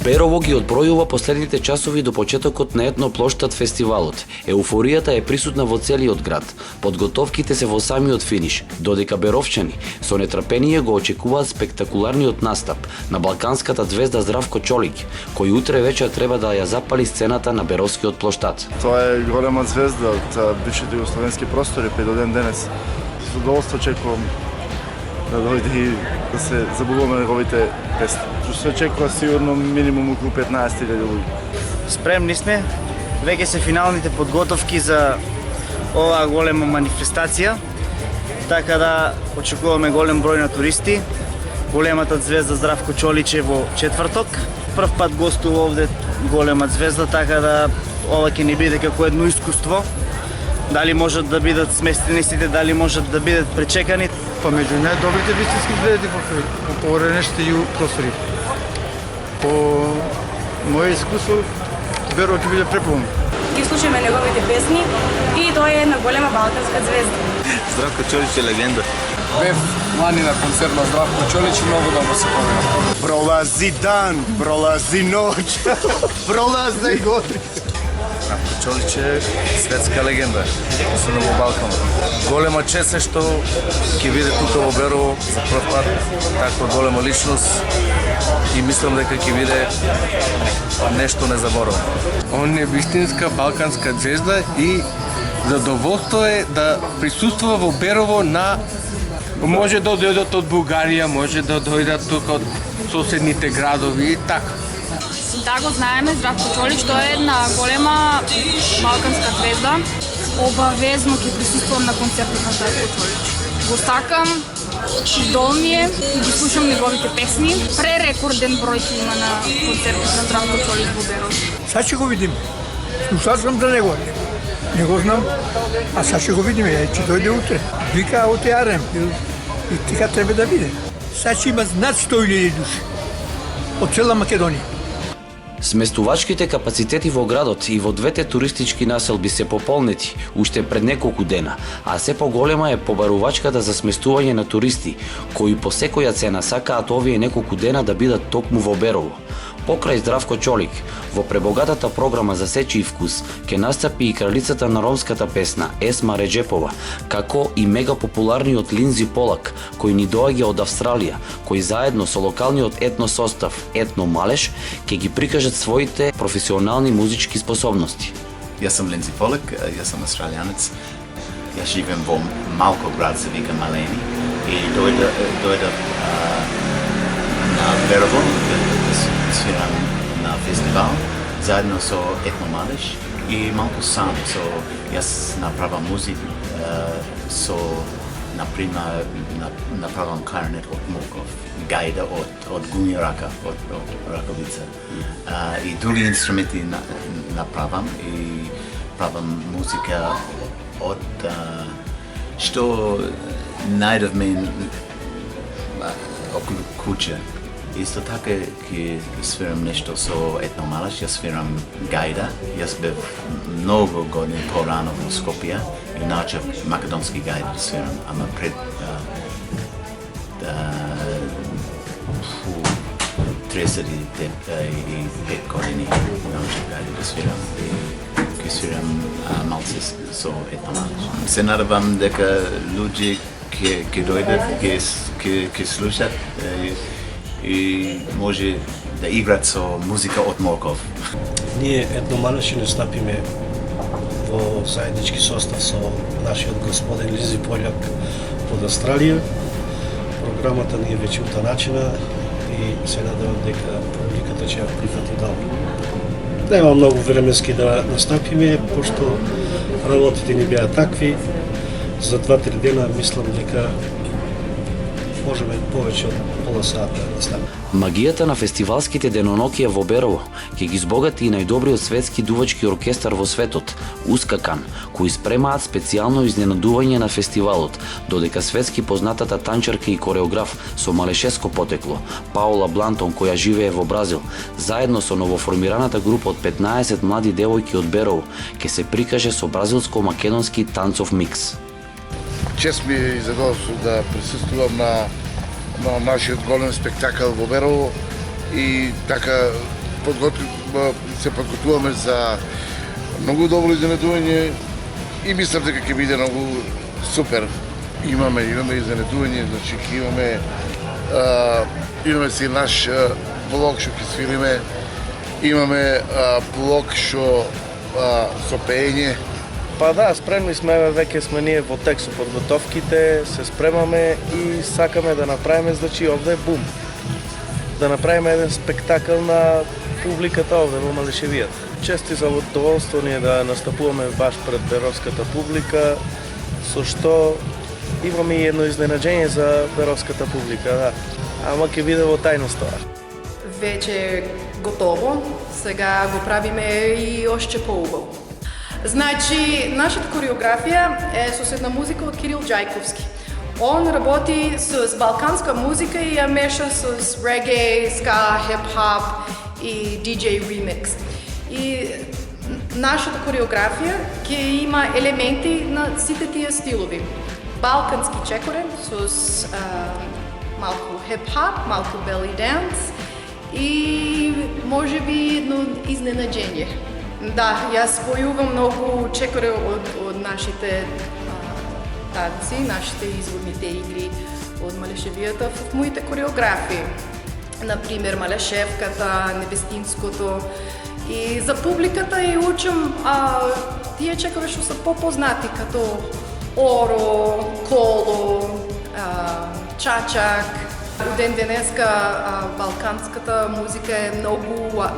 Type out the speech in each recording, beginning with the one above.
Берово ги одбројува последните часови до почетокот на етноплоштад фестивалот. Еуфоријата е присутна во целиот град. Подготовките се во самиот финиш, додека беровчани со нетрпение го очекуваат спектакуларниот настап на балканската звезда Здравко Чолик, кој утре вечер треба да ја запали сцената на Беровскиот плоштад. Тоа е голема звезда од бившите југословенски простори, предоден денес. Со задоволство очекувам да дојде и да се забавуваме неговите песни. Се очекува сигурно минимум околу 15.000 луѓе. Спремни сме. Веќе се финалните подготовки за оваа голема манифестација. Така да очекуваме голем број на туристи. Големата звезда Здравко Чолич е во четврток. Прв пат гостува овде голема звезда, така да ова ќе ни биде како едно искуство. Дали можат да бидат сместени сите, дали можат да бидат пречекани. Па меѓу најдобрите вистински звезди во поворените ју простори. По моје искуство, Берово ќе биде преполно. Ги слушаме неговите песни и тој е една голема балканска звезда. Здравко Чолич е легенда. Бев лани на концерт на Здравко Чолич и многу добро се помина. Пролази дан, пролази ноќ, пролази години. Здравко Чолич е светска легенда, особено во Балканот. Голема чест е што ќе биде тука во Берово за прв пат, таква голема личност и мислам дека ќе биде нешто незаборавно. Он е вистинска балканска звезда и задоволство е да присуствува во Берово на... Може да дојдат од Бугарија, може да дојдат тука од соседните градови и така. Да, го знаеме, Здравко Чолич, тој е една голема балканска звезда. Обавезно ќе присуствувам на концертот на Здравко Чолич. Го сакам, идол ми е, ги слушам неговите песни. Пререкорден број ќе има на концертот на Здравко Чолич во Берово. Сад ќе го видим. Слушал сум за него. Не го знам, а сад ќе го видиме, ќе дојде утре. Вика оте Арем и така треба да биде. Сад ќе има над 100.000 души од цела Македонија. Сместувачките капацитети во градот и во двете туристички населби се пополнети уште пред неколку дена, а се поголема е побарувачката за сместување на туристи, кои по секоја цена сакаат овие неколку дена да бидат токму во Берово. Покрај Здравко Чолик, во пребогатата програма за сечи и вкус, ќе настапи и кралицата на ромската песна Есма Реджепова, како и мега популарниот Линдзи Полак, кој ни доаѓа од Австралија, кој заедно со локалниот етно состав Етно Малеш ќе ги прикажат своите професионални музички способности. Јас сум Линдзи Полак, јас сум австралијанец. Јас живеем во малко град се вика Малени и дојдов на Берово свирам на фестивал заедно со Етно Малеш и малку сам. Јас направам музика со например направам кларнет од Моков, гајда од гуми рака, од раковица. И други инструменти направам и правам музика од што најдовме околу куќа. Исто така ќе свирам нешто со Етно Малеш, јас свирам гајда. Јас бев многу години порано во Скопје и научив македонски гајда да свирам, ама пред 35 години научив гајда да свирам и ќе свирам малце со Етно Малеш. Се надевам дека луѓе ќе дојдат, ќе слушат и може да играт со музика од Моков. Ние Етно Малеш настапиме во заеднички состав со нашиот господин Линдзи Полак од Австралија. Програмата ни е веќе утаначена и се надевам дека публиката ќе ја прифати добро. Нема многу временски да настапиме, пошто работите ни беа такви. За 2-3 дена мислам дека можеме повеќе од пола сат да настапиме. Магијата на фестивалските деноноќија во Берово ќе ги збогати и најдобриот светски дувачки оркестар во светот, Ускакан, кои спремаат специјално изненадување на фестивалот, додека светски познатата танчарка и кореограф со малешеско потекло, Паула Блантон, која живее во Бразил, заедно со новоформираната група од 15 млади девојки од Берово, ќе се прикаже со бразилско-македонски танцов микс. Чест ми и задоволство да присуствувам на нашиот голем спектакл во Берово и така се подготвуваме за многу добро изненадување и мислам дека ќе биде многу супер. Имаме изненадување, значи имаме си наш блок што ќе свириме, имаме блок што со пеење. Па да, спремни сме, веќе сме ние во тек со подготовките, се спремаме и сакаме да направиме, значи овде е бум. Да направиме еден спектакл на публиката овде во Малешевијата. Чест и задоволство ни е да настапуваме баш пред беровската публика, со што имаме и едно изненаđenje за беровската публика, да. Ама ќе биде во тајност тоа. Веќе готово, сега го правиме и още поубаво. Значи, нашата кореографија е со една музика од Кирил Джајковски. Он работи с балканска музика и ја меша с реге, ска, хип-хоп и DJ remix. И нашата кореографија ќе има елементи на сите тие стилови. Балкански чекорен с малку хип-хоп, малку белли данс и може би едно изненаđenje. Да, јас војувам многу чекоре од нашите танци, нашите изводните игри од Малешевијата в моите кореографии. Например, Малешевката, Небестинското. И за публиката ја учам тие чекове што се попознати, като Оро, Коло, Чачак. У ден денеска балканската музика е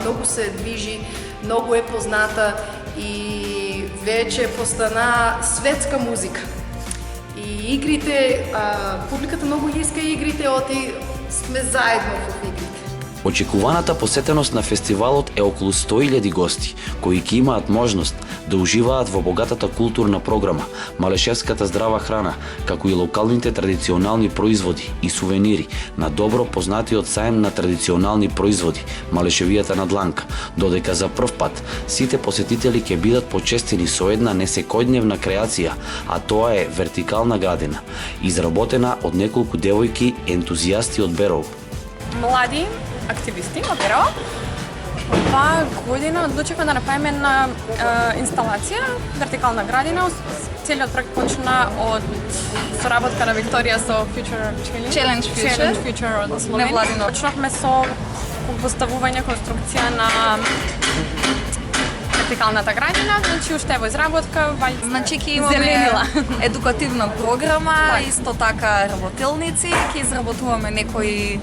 многу се движи, многу е позната и веќе постана светска музика. И игрите, публиката многу иска игрите, оти сме заедно во игрите. Очекуваната посетеност на фестивалот е околу 100.000 гости, кои ќе имаат можност да уживаат во богатата културна програма, малешевската здрава храна, како и локалните традиционални производи и сувенири на добро познатиот саем на традиционални производи, Малешевијата на Дланка, додека за прв пат сите посетители ќе бидат почестени со една несекојдневна креација, а тоа е вертикална градина, изработена од неколку девојки ентузијасти од Берово. Млади активисти од Берово. Оваа година одлучивме да направиме една инсталација, вертикална градина. Целиот проект почна од соработка на Викторија со Challenge Future од Словенија. Почнавме со поставување конструкција на вертикалната градина, значи уште во изработка. Значи ќе имаме едукативна програма, исто така работилници, ќе изработуваме некои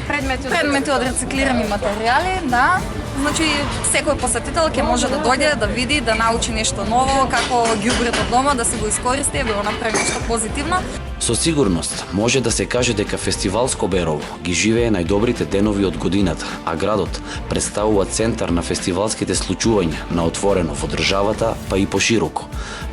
предмети од рециклирани материјали, да. Значи секој посетител ќе може да дојде, да види, да научи нешто ново, како ѓубрето од дома, да се го искористи и да го направи нешто позитивно. Со сигурност може да се каже дека фестивалско Берово ги живее најдобрите денови од годината, а градот представува центар на фестивалските случувања на отворено во државата, па и пошироко.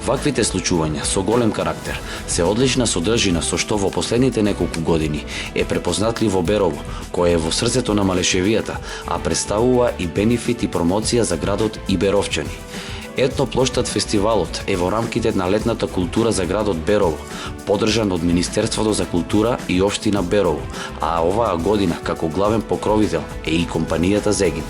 Ваквите случувања со голем карактер се одлична содржина со што во последните неколку години е препознатливо Берово, кое е во срцето на Малешевијата, а представува и бенефит и промоција за градот и беровчани. Етноплоштад фестивалот е во рамките на летната култура за градот Берово, поддржан од Министерството за култура и општина Берово, а оваа година како главен покровител е и компанијата Зегин.